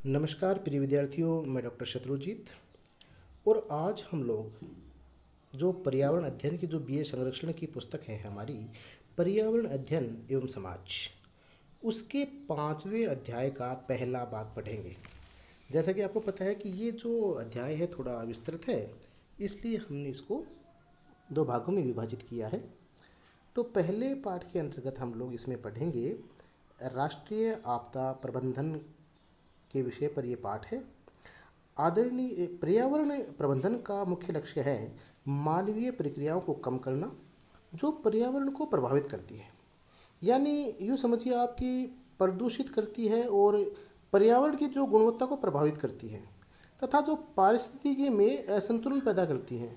नमस्कार प्रिय विद्यार्थियों, मैं डॉक्टर शत्रुजीत। और आज हम लोग जो पर्यावरण अध्ययन की जो बीए संरक्षण की पुस्तक है हमारी, पर्यावरण अध्ययन एवं समाज, उसके 5वें अध्याय का पहला भाग पढ़ेंगे। जैसा कि आपको पता है कि ये जो अध्याय है थोड़ा विस्तृत है, इसलिए हमने इसको 2 भागों में विभाजित किया है। तो पहले पाठ के अंतर्गत हम लोग इसमें पढ़ेंगे राष्ट्रीय आपदा प्रबंधन के विषय पर ये पाठ है। आदरणीय पर्यावरण प्रबंधन का मुख्य लक्ष्य है मानवीय प्रक्रियाओं को कम करना जो पर्यावरण को प्रभावित करती है, यानी यूँ समझिए आप कि प्रदूषित करती है और पर्यावरण की जो गुणवत्ता को प्रभावित करती है तथा जो पारिस्थितिकी में असंतुलन पैदा करती है।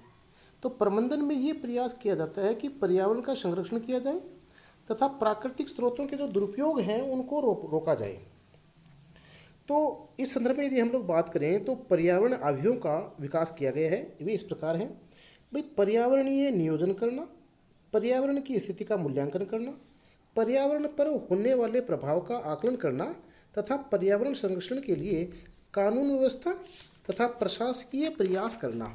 तो प्रबंधन में ये प्रयास किया जाता है कि पर्यावरण का संरक्षण किया जाए तथा प्राकृतिक स्रोतों के जो दुरुपयोग हैं उनको रोका जाए। तो इस संदर्भ में यदि हम लोग बात करें तो पर्यावरण अवयवों का विकास किया गया है। वे इस प्रकार हैं भाई: पर्यावरणीय नियोजन करना, पर्यावरण की स्थिति का मूल्यांकन करना, पर्यावरण पर होने वाले प्रभाव का आकलन करना तथा पर्यावरण संरक्षण के लिए कानून व्यवस्था तथा प्रशासकीय प्रयास करना।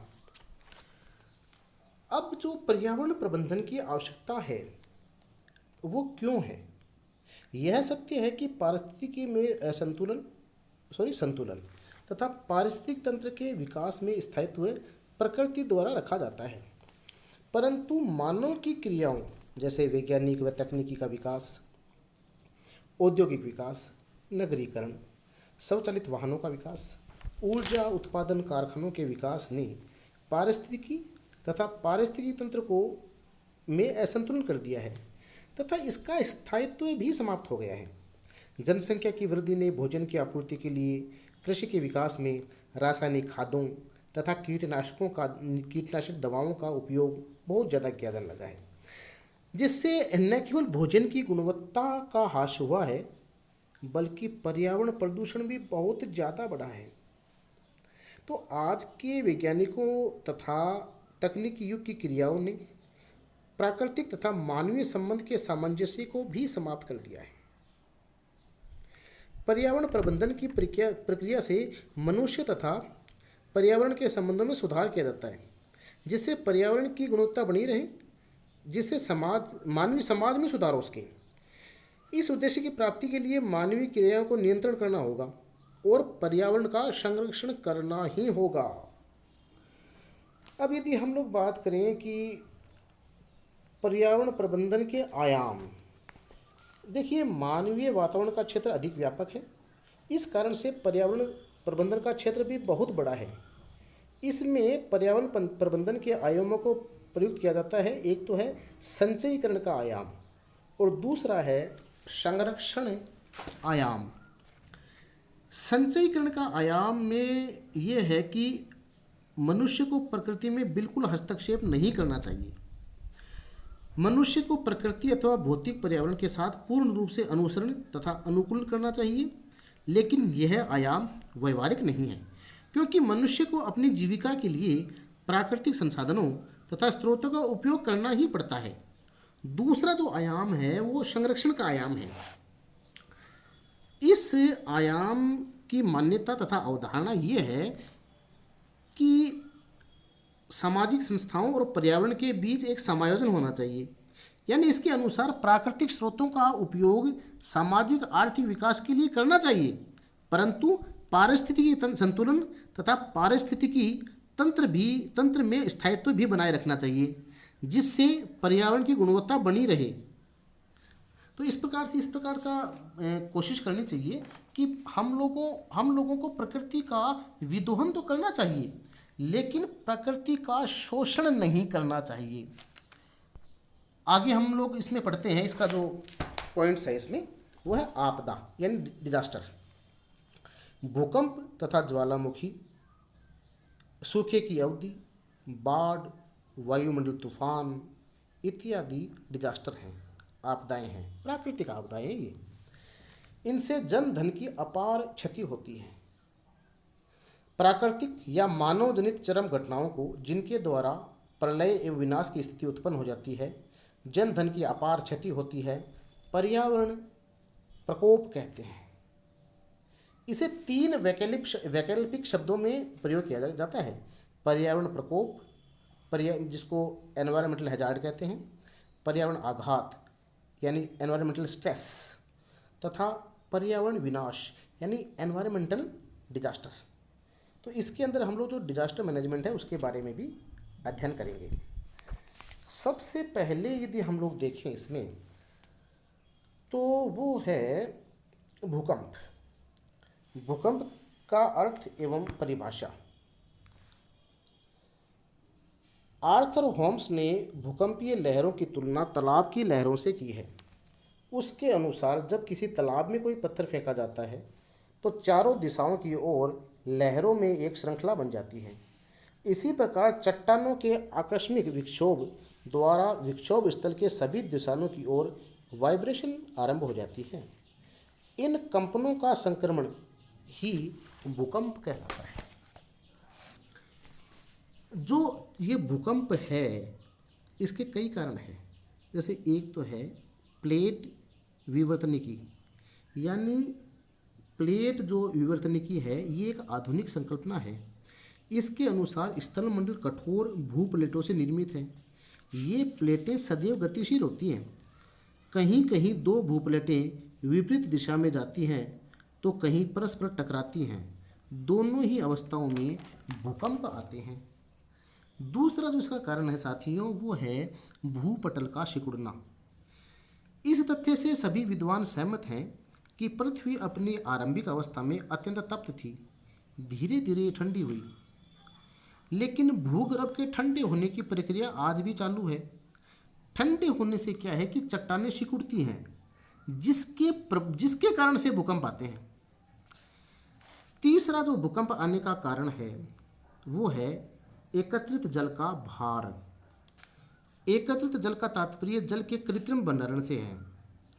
अब जो पर्यावरण प्रबंधन की आवश्यकता है वो क्यों है? यह सत्य है कि पारिस्थितिकी में संतुलन तथा पारिस्थितिक तंत्र के विकास में स्थायित्व प्रकृति द्वारा रखा जाता है, परंतु मानव की क्रियाओं जैसे वैज्ञानिक व तकनीकी का विकास, औद्योगिक विकास, नगरीकरण, स्वचालित वाहनों का विकास, ऊर्जा उत्पादन कारखानों के विकास ने पारिस्थितिकी तथा पारिस्थितिकी तंत्र को में असंतुलन कर दिया है तथा इसका स्थायित्व भी समाप्त हो गया है। जनसंख्या की वृद्धि ने भोजन की आपूर्ति के लिए कृषि के विकास में रासायनिक खादों तथा कीटनाशक दवाओं का उपयोग बहुत ज़्यादा किया जाने लगा है, जिससे न केवल भोजन की गुणवत्ता का ह्रास हुआ है बल्कि पर्यावरण प्रदूषण भी बहुत ज़्यादा बढ़ा है। तो आज के वैज्ञानिकों तथा तकनीकी युग की क्रियाओं ने प्राकृतिक तथा मानवीय संबंध के सामंजस्य को भी समाप्त कर दिया है। पर्यावरण प्रबंधन की प्रक्रिया से मनुष्य तथा पर्यावरण के संबंधों में सुधार किया जाता है, जिससे पर्यावरण की गुणवत्ता बनी रहे, जिससे मानवीय समाज में सुधार हो सके। इस उद्देश्य की प्राप्ति के लिए मानवीय क्रियाओं को नियंत्रण करना होगा और पर्यावरण का संरक्षण करना ही होगा। अब यदि हम लोग बात करें कि पर्यावरण प्रबंधन के आयाम, देखिए मानवीय वातावरण का क्षेत्र अधिक व्यापक है, इस कारण से पर्यावरण प्रबंधन का क्षेत्र भी बहुत बड़ा है। इसमें पर्यावरण प्रबंधन के आयामों को प्रयुक्त किया जाता है। एक तो है संचयीकरण का आयाम और दूसरा है संरक्षण आयाम। संचयीकरण का आयाम में यह है कि मनुष्य को प्रकृति में बिल्कुल हस्तक्षेप नहीं करना चाहिए। मनुष्य को प्रकृति अथवा भौतिक पर्यावरण के साथ पूर्ण रूप से अनुसरण तथा अनुकूलन करना चाहिए, लेकिन यह आयाम व्यवहारिक नहीं है, क्योंकि मनुष्य को अपनी जीविका के लिए प्राकृतिक संसाधनों तथा स्रोतों का उपयोग करना ही पड़ता है। दूसरा जो आयाम है वो संरक्षण का आयाम है। इस आयाम की मान्यता तथा अवधारणा ये है कि सामाजिक संस्थाओं और पर्यावरण के बीच एक समायोजन होना चाहिए, यानी इसके अनुसार प्राकृतिक स्रोतों का उपयोग सामाजिक आर्थिक विकास के लिए करना चाहिए, परंतु पारिस्थितिकी संतुलन तथा पारिस्थितिकी तंत्र में स्थायित्व भी बनाए रखना चाहिए, जिससे पर्यावरण की गुणवत्ता बनी रहे। तो इस प्रकार का कोशिश करनी चाहिए कि हम लोगों को प्रकृति का विदोहन तो करना चाहिए, लेकिन प्रकृति का शोषण नहीं करना चाहिए। आगे हम लोग इसमें पढ़ते हैं, इसका जो पॉइंट्स है इसमें वो है आपदा यानी डिजास्टर। भूकंप तथा ज्वालामुखी, सूखे की अवधि, बाढ़, वायुमंडल तूफान इत्यादि डिजास्टर हैं, आपदाएं हैं, प्राकृतिक आपदाएं हैं ये। इनसे जन धन की अपार क्षति होती है। प्राकृतिक या मानव जनित चरम घटनाओं को जिनके द्वारा प्रलय एवं विनाश की स्थिति उत्पन्न हो जाती है, जन धन की अपार क्षति होती है, पर्यावरण प्रकोप कहते हैं। इसे तीन वैकल्पिक शब्दों में प्रयोग किया जाता है। पर्यावरण प्रकोप, जिसको एनवायरमेंटल हैजार्ड कहते हैं, पर्यावरण आघात यानी एनवायरमेंटल स्ट्रेस, तथा पर्यावरण विनाश यानी एनवायरमेंटल डिजास्टर। तो इसके अंदर हम लोग जो डिजास्टर मैनेजमेंट है उसके बारे में भी अध्ययन करेंगे। सबसे पहले यदि हम लोग देखें इसमें तो वो है भूकंप। भूकंप का अर्थ एवं परिभाषा। आर्थर होम्स ने भूकंपीय लहरों की तुलना तालाब की लहरों से की है। उसके अनुसार जब किसी तालाब में कोई पत्थर फेंका जाता है तो चारों दिशाओं की ओर लहरों में एक श्रृंखला बन जाती है। इसी प्रकार चट्टानों के आकस्मिक विक्षोभ द्वारा विक्षोभ स्थल के सभी दिशाओं की ओर वाइब्रेशन आरंभ हो जाती है। इन कंपनों का संक्रमण ही भूकंप कहलाता है। जो ये भूकंप है इसके कई कारण हैं। जैसे एक तो है प्लेट विवर्तनिकी, यानी प्लेट जो विवर्तनिकी है ये एक आधुनिक संकल्पना है। इसके अनुसार स्थलमंडल कठोर भूप्लेटों से निर्मित है। ये प्लेटें सदैव गतिशील होती हैं। कहीं कहीं दो भूप्लेटें विपरीत दिशा में जाती हैं तो कहीं परस्पर टकराती हैं। दोनों ही अवस्थाओं में भूकंप आते हैं। दूसरा जो इसका कारण है साथियों वो है भूपटल का सिकुड़ना। इस तथ्य से सभी विद्वान सहमत हैं कि पृथ्वी अपनी आरंभिक अवस्था में अत्यंत तप्त थी, धीरे धीरे ठंडी हुई, लेकिन भूगर्भ के ठंडे होने की प्रक्रिया आज भी चालू है। ठंडे होने से क्या है कि चट्टानें सिकुड़ती हैं, जिसके कारण से भूकंप आते हैं। तीसरा जो भूकंप आने का कारण है वो है एकत्रित जल का भार। एकत्रित जल का तात्पर्य जल के कृत्रिम भंडारण से है।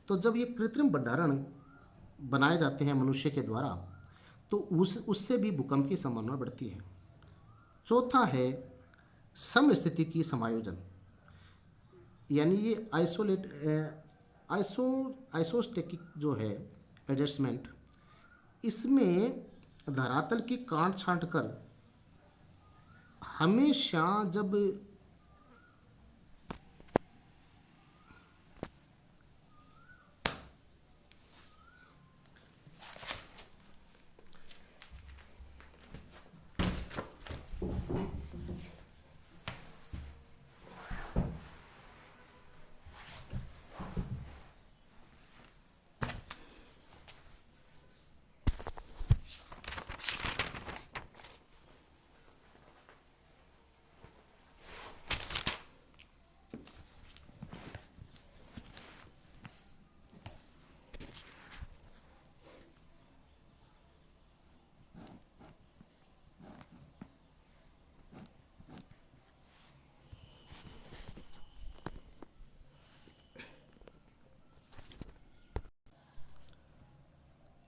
तो जब ये कृत्रिम भंडारण बनाए जाते हैं मनुष्य के द्वारा तो उससे भी भूकंप की संभावना बढ़ती है। चौथा है समस्थिति की समायोजन, यानी ये आइसोस्टेटिक जो है एडजस्टमेंट। इसमें धरातल की काट छांट कर हमेशा जब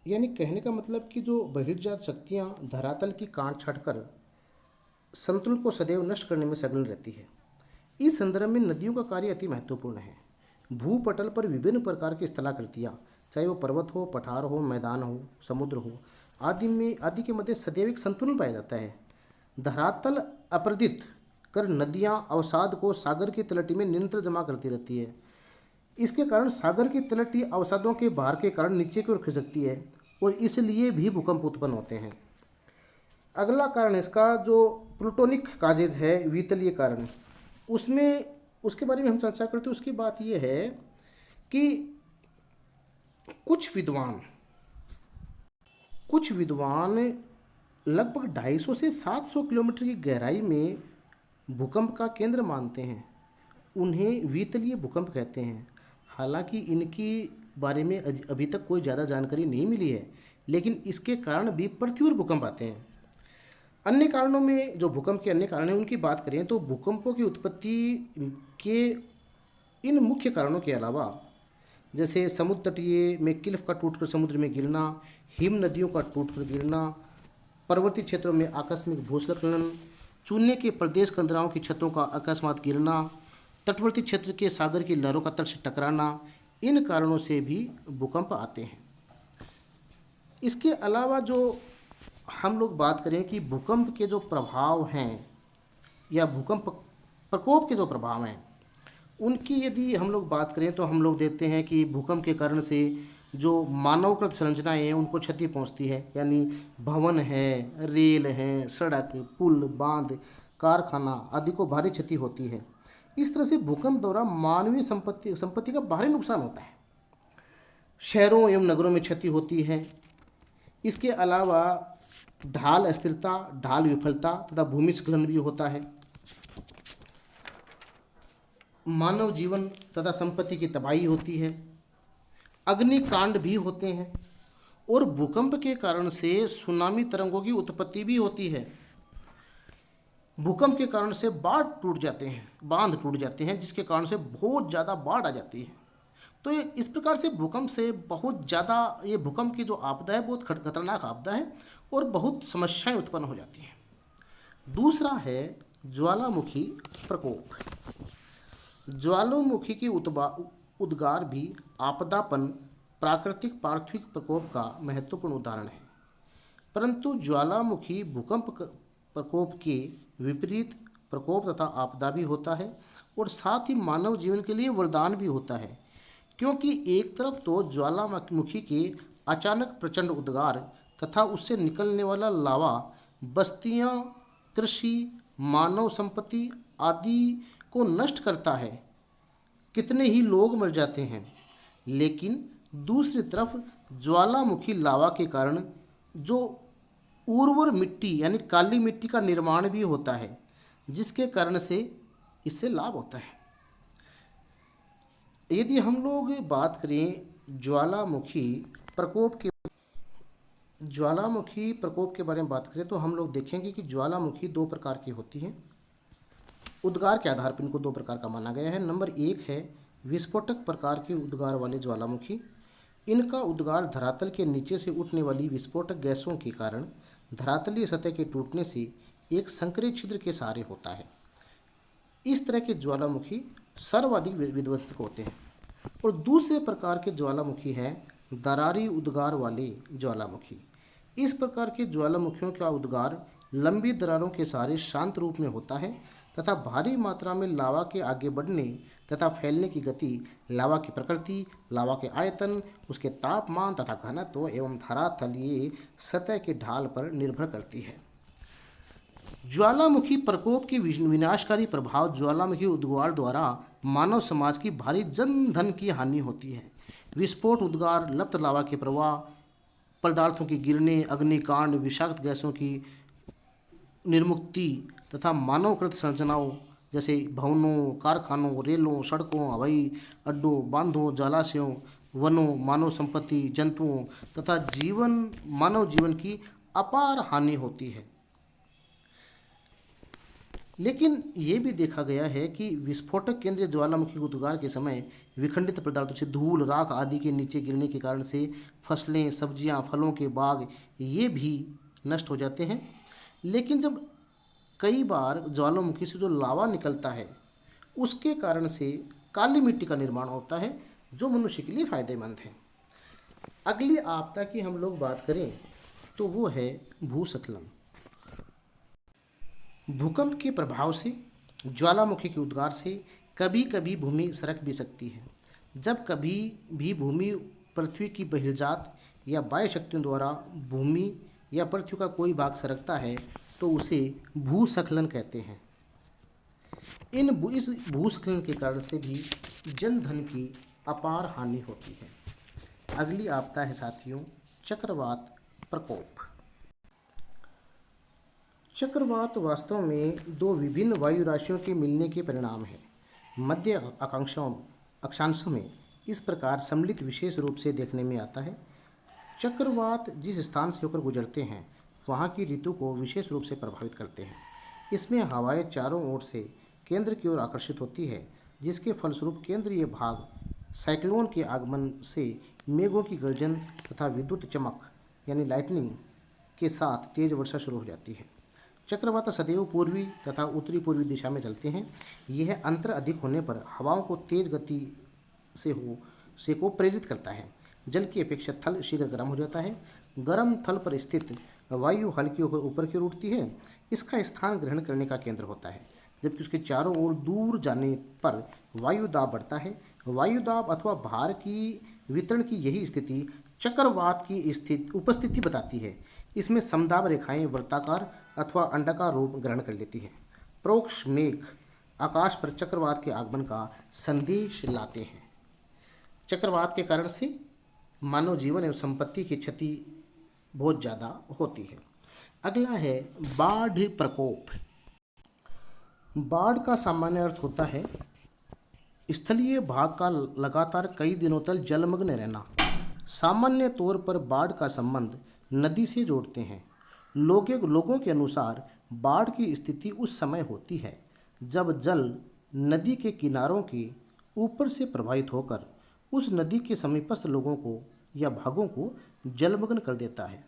यानी कहने का मतलब कि जो बहिर्जात शक्तियाँ धरातल की काट छाट कर संतुलन को सदैव नष्ट करने में सघन रहती है। इस संदर्भ में नदियों का कार्य अति महत्वपूर्ण है। भूपटल पर विभिन्न प्रकार की स्थलाकृतियाँ, चाहे वो पर्वत हो, पठार हो, मैदान हो, समुद्र हो, आदि के मध्य सदैव एक संतुलन पाया जाता है। धरातल अपरदित कर नदियाँ अवसाद को सागर की तलहटी में निरंतर जमा करती रहती है। इसके कारण सागर की तलहटी अवसादों के भार के कारण नीचे की ओर खिसकती है और इसलिए भी भूकंप उत्पन्न होते हैं। अगला कारण इसका जो प्लूटोनिक काजेज है, वितलीय कारण, उसके बारे में हम चर्चा करते हैं। उसकी बात यह है कि कुछ विद्वान लगभग 250 से 700 किलोमीटर की गहराई में भूकंप का केंद्र मानते हैं। उन्हें वितलीय भूकंप कहते हैं। हालांकि इनकी बारे में अभी तक कोई ज़्यादा जानकारी नहीं मिली है, लेकिन इसके कारण भी पृथ्वी पर भूकंप आते हैं। अन्य कारणों में जो भूकंप के अन्य कारण हैं उनकी बात करें तो भूकंपों की उत्पत्ति के इन मुख्य कारणों के अलावा जैसे समुद्र तटीय में किल्फ का टूटकर समुद्र में गिरना, हिम नदियों का टूटकर गिरना, पर्वतीय क्षेत्रों में आकस्मिक भूस्खलन, चूने के प्रदेश कंदराओं की छतों का अकस्मात गिरना, तटवर्ती क्षेत्र के सागर की लहरों का तट से टकराना, इन कारणों से भी भूकंप आते हैं। इसके अलावा जो हम लोग बात करें कि भूकंप के जो प्रभाव हैं या भूकंप प्रकोप के जो प्रभाव हैं उनकी यदि हम लोग बात करें तो हम लोग देखते हैं कि भूकंप के कारण से जो मानवकृत संरचनाएं हैं उनको क्षति पहुंचती है, यानी भवन है, रेल है, सड़क, पुल, बांध, कारखाना आदि को भारी क्षति होती है। इस तरह से भूकंप द्वारा मानवीय संपत्ति का भारी नुकसान होता है। शहरों एवं नगरों में क्षति होती है। इसके अलावा ढाल अस्थिरता, ढाल विफलता तथा भूमिस्खलन भी होता है। मानव जीवन तथा संपत्ति की तबाही होती है। अग्निकांड भी होते हैं और भूकंप के कारण से सुनामी तरंगों की उत्पत्ति भी होती है। भूकंप के कारण से बांध टूट जाते हैं जिसके कारण से बहुत ज़्यादा बाढ़ आ जाती है। तो ये इस प्रकार से भूकंप से बहुत ज़्यादा ये भूकंप की जो आपदा है बहुत खतरनाक आपदा है और बहुत समस्याएं उत्पन्न हो जाती हैं। दूसरा है ज्वालामुखी प्रकोप। ज्वालामुखी की उद्गार भी आपदापन प्राकृतिक पार्थिव प्रकोप का महत्वपूर्ण उदाहरण है, परंतु ज्वालामुखी भूकंप प्रकोप के विपरीत प्रकोप तथा आपदा भी होता है और साथ ही मानव जीवन के लिए वरदान भी होता है, क्योंकि एक तरफ तो ज्वालामुखी के अचानक प्रचंड उद्गार तथा उससे निकलने वाला लावा बस्तियां, कृषि, मानव संपत्ति आदि को नष्ट करता है, कितने ही लोग मर जाते हैं। लेकिन दूसरी तरफ ज्वालामुखी लावा के कारण जो उर्वर मिट्टी यानी काली मिट्टी का निर्माण भी होता है, जिसके कारण से इससे लाभ होता है। यदि हम लोग बात करें ज्वालामुखी प्रकोप के बारे में बात करें तो हम लोग देखेंगे कि ज्वालामुखी दो प्रकार की होती हैं। उद्गार के आधार पर इनको दो प्रकार का माना गया है। नंबर एक है विस्फोटक प्रकार के उद्गार वाले ज्वालामुखी। इनका उद्गार धरातल के नीचे से उठने वाली विस्फोटक गैसों के कारण धरातलीय सतह के टूटने से एक संकरी छिद्र के सहारे होता है। इस तरह के ज्वालामुखी सर्वाधिक विध्वंसक होते हैं। और दूसरे प्रकार के ज्वालामुखी हैं दरारी उद्गार वाले ज्वालामुखी। इस प्रकार के ज्वालामुखियों का उद्गार लंबी दरारों के सहारे शांत रूप में होता है तथा भारी मात्रा में लावा के आगे बढ़ने तथा फैलने की गति, लावा की प्रकृति, लावा के आयतन, उसके तापमान तथा घनत्व एवं धरातलीय सतह के ढाल पर निर्भर करती है। ज्वालामुखी प्रकोप के विनाशकारी प्रभाव ज्वालामुखी उद्गार द्वारा मानव समाज की भारी जन धन की हानि होती है। विस्फोट, उद्गार, लप्त लावा के प्रवाह, पदार्थों की गिरने, अग्निकांड, विषाक्त गैसों की निर्मुक्ति तथा मानवकृत संरचनाओं जैसे भवनों, कारखानों, रेलों, सड़कों, हवाई अड्डों, बांधों, जलाशयों, वनों, मानव संपत्ति, जंतुओं तथा मानव जीवन की अपार हानि होती है। लेकिन ये भी देखा गया है कि विस्फोटक केंद्रीय ज्वालामुखी उद्गार के समय विखंडित पदार्थों से धूल, राख आदि के नीचे गिरने के कारण से फसलें, सब्जियां, फलों के बाग ये भी नष्ट हो जाते हैं। लेकिन जब कई बार ज्वालामुखी से जो लावा निकलता है उसके कारण से काली मिट्टी का निर्माण होता है जो मनुष्य के लिए फायदेमंद है। अगली आपदा की हम लोग बात करें तो वो है भूस्खलन। भूकंप के प्रभाव से, ज्वालामुखी के उद्गार से कभी कभी भूमि सरक भी सकती है। जब कभी भी भूमि पृथ्वी की बहिर्जात या बाह्य शक्तियों द्वारा भूमि या पृथ्वी का कोई भाग सरकता है तो उसे भूस्खलन कहते हैं। इस भूस्खलन के कारण से भी जन धन की अपार हानि होती है। अगली आपदा है साथियों चक्रवात प्रकोप। चक्रवात वास्तव में दो विभिन्न वायु राशियों के मिलने के परिणाम है। मध्य अक्षांशों में इस प्रकार सम्मिलित विशेष रूप से देखने में आता है। चक्रवात जिस स्थान से होकर गुजरते हैं वहाँ की ऋतु को विशेष रूप से प्रभावित करते हैं। इसमें हवाएं चारों ओर से केंद्र की ओर आकर्षित होती है, जिसके फलस्वरूप केंद्रीय भाग साइक्लोन के आगमन से मेघों की गर्जन तथा विद्युत चमक यानी लाइटनिंग के साथ तेज वर्षा शुरू हो जाती है। चक्रवात सदैव पूर्वी तथा उत्तरी पूर्वी दिशा में चलते हैं। यह अंतर अधिक होने पर हवाओं को तेज गति से को प्रेरित करता है। जल की अपेक्षा थल शीघ्र गर्म हो जाता है। गर्म थल पर स्थित वायु हल्की होकर ऊपर की ओर उठती है, इसका स्थान ग्रहण करने का केंद्र होता है, जबकि उसके चारों ओर दूर जाने पर वायु दाब बढ़ता है। वायु दाब अथवा भार की वितरण की यही स्थिति चक्रवात की उपस्थिति बताती है। इसमें समदाब रेखाएं वर्ताकार अथवा अंडाकार रूप ग्रहण कर लेती हैं। परोक्ष मेघ आकाश पर चक्रवात के आगमन का संदेश लाते हैं। चक्रवात के कारण से मानव जीवन एवं संपत्ति की क्षति बहुत ज़्यादा होती है। अगला है बाढ़ प्रकोप। बाढ़ का सामान्य अर्थ होता है स्थलीय भाग का लगातार कई दिनों तक जलमग्न रहना। सामान्य तौर पर बाढ़ का संबंध नदी से जोड़ते हैं। लोगों के अनुसार बाढ़ की स्थिति उस समय होती है जब जल नदी के किनारों के ऊपर से प्रवाहित होकर उस नदी के समीपस्थ लोगों को या भागों को जलमग्न कर देता है।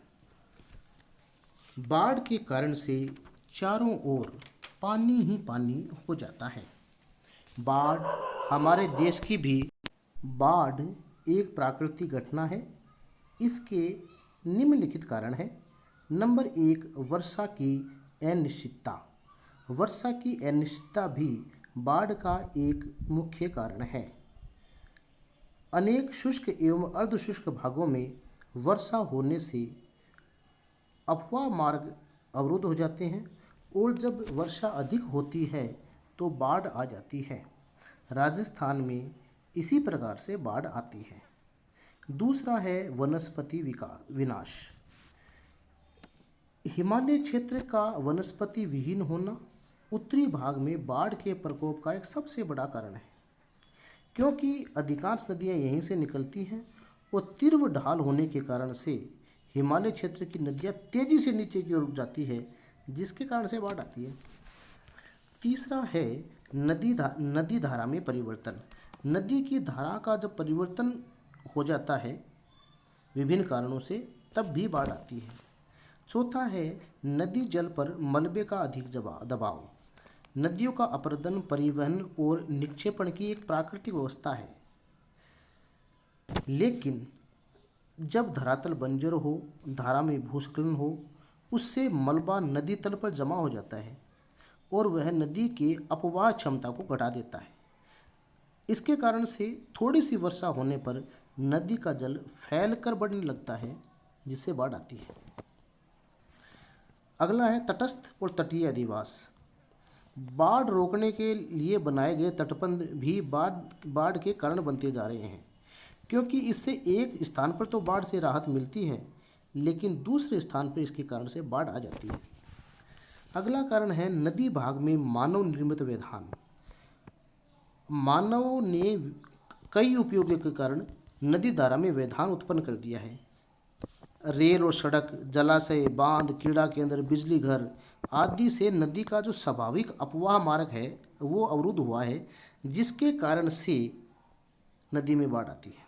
बाढ़ के कारण से चारों ओर पानी ही पानी हो जाता है। बाढ़ हमारे देश की भी बाढ़ एक प्राकृतिक घटना है। इसके निम्नलिखित कारण है। नंबर 1, वर्षा की अनिश्चितता। वर्षा की अनिश्चितता भी बाढ़ का एक मुख्य कारण है। अनेक शुष्क एवं अर्धशुष्क भागों में वर्षा होने से अफवाह मार्ग अवरुद्ध हो जाते हैं और जब वर्षा अधिक होती है तो बाढ़ आ जाती है। राजस्थान में इसी प्रकार से बाढ़ आती है। दूसरा है वनस्पति विनाश। हिमालय क्षेत्र का वनस्पति विहीन होना उत्तरी भाग में बाढ़ के प्रकोप का एक सबसे बड़ा कारण है, क्योंकि अधिकांश नदियां यहीं से निकलती हैं और तीव्र ढाल होने के कारण से हिमालय क्षेत्र की नदियां तेजी से नीचे की ओर जाती है, जिसके कारण से बाढ़ आती है। तीसरा है नदी धारा में परिवर्तन। नदी की धारा का जब परिवर्तन हो जाता है विभिन्न कारणों से, तब भी बाढ़ आती है। चौथा है नदी जल पर मलबे का अधिक दबाव। नदियों का अपरदन, परिवहन और निक्षेपण की एक प्राकृतिक व्यवस्था है, लेकिन जब धरातल बंजर हो, धारा में भूस्खलन हो, उससे मलबा नदी तल पर जमा हो जाता है और वह नदी के अपवाह क्षमता को घटा देता है। इसके कारण से थोड़ी सी वर्षा होने पर नदी का जल फैलकर बढ़ने लगता है, जिससे बाढ़ आती है। अगला है तटस्थ और तटीय अधिवास। बाढ़ रोकने के लिए बनाए गए तटबंध भी बाढ़ के कारण बनते जा रहे हैं, क्योंकि इससे एक स्थान पर तो बाढ़ से राहत मिलती है, लेकिन दूसरे स्थान पर इसके कारण से बाढ़ आ जाती है। अगला कारण है नदी भाग में मानव निर्मित व्यवधान। मानव ने कई उपयोगों के कारण नदी धारा में व्यवधान उत्पन्न कर दिया है। रेल और सड़क, जलाशय, बांध, क्रीड़ा केंद्र, बिजली घर आदि से नदी का जो स्वाभाविक अपवाह मार्ग है वो अवरुद्ध हुआ है, जिसके कारण से नदी में बाढ़ आती है।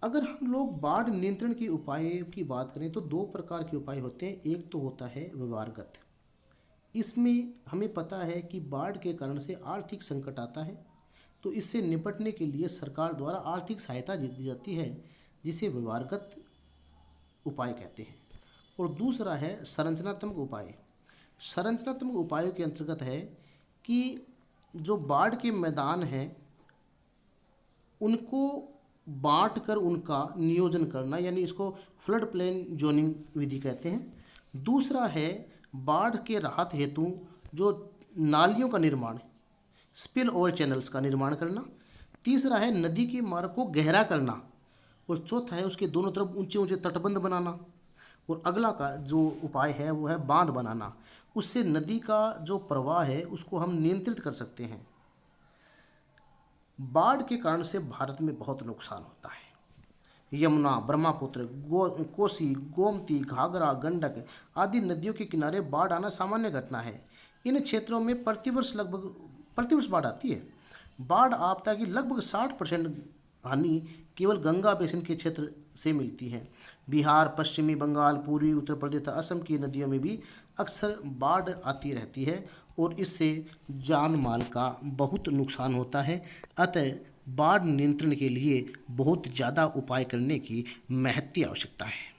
अगर हम लोग बाढ़ नियंत्रण के उपाय की बात करें तो दो प्रकार के उपाय होते हैं। एक तो होता है व्यवहारगत। इसमें हमें पता है कि बाढ़ के कारण से आर्थिक संकट आता है, तो इससे निपटने के लिए सरकार द्वारा आर्थिक सहायता दी जाती है, जिसे व्यवहारगत उपाय कहते हैं। और दूसरा है संरचनात्मक उपाय। संरचनात्मक उपायों के अंतर्गत है कि जो बाढ़ के मैदान हैं उनको बांट कर उनका नियोजन करना, यानी इसको फ्लड प्लेन जोनिंग विधि कहते हैं। दूसरा है बाढ़ के राहत हेतु जो नालियों का निर्माण, स्पिल ओवर चैनल्स का निर्माण करना। तीसरा है नदी के मार्ग को गहरा करना। और चौथा है उसके दोनों तरफ ऊंचे ऊंचे तटबंध बनाना। और अगला का जो उपाय है वो है बांध बनाना। उससे नदी का जो प्रवाह है उसको हम नियंत्रित कर सकते हैं। बाढ़ के कारण से भारत में बहुत नुकसान होता है। यमुना, ब्रह्मपुत्र, कोसी, गोमती, घाघरा, गंडक आदि नदियों के किनारे बाढ़ आना सामान्य घटना है। इन क्षेत्रों में प्रतिवर्ष बाढ़ आती है। बाढ़ आपदा की लगभग 60% हानि केवल गंगा बेसिन के क्षेत्र से मिलती है। बिहार, पश्चिमी बंगाल, पूर्वी उत्तर प्रदेश तथा असम की नदियों में भी अक्सर बाढ़ आती रहती है और इससे जान माल का बहुत नुकसान होता है। अतः बाढ़ नियंत्रण के लिए बहुत ज़्यादा उपाय करने की महत्ती आवश्यकता है।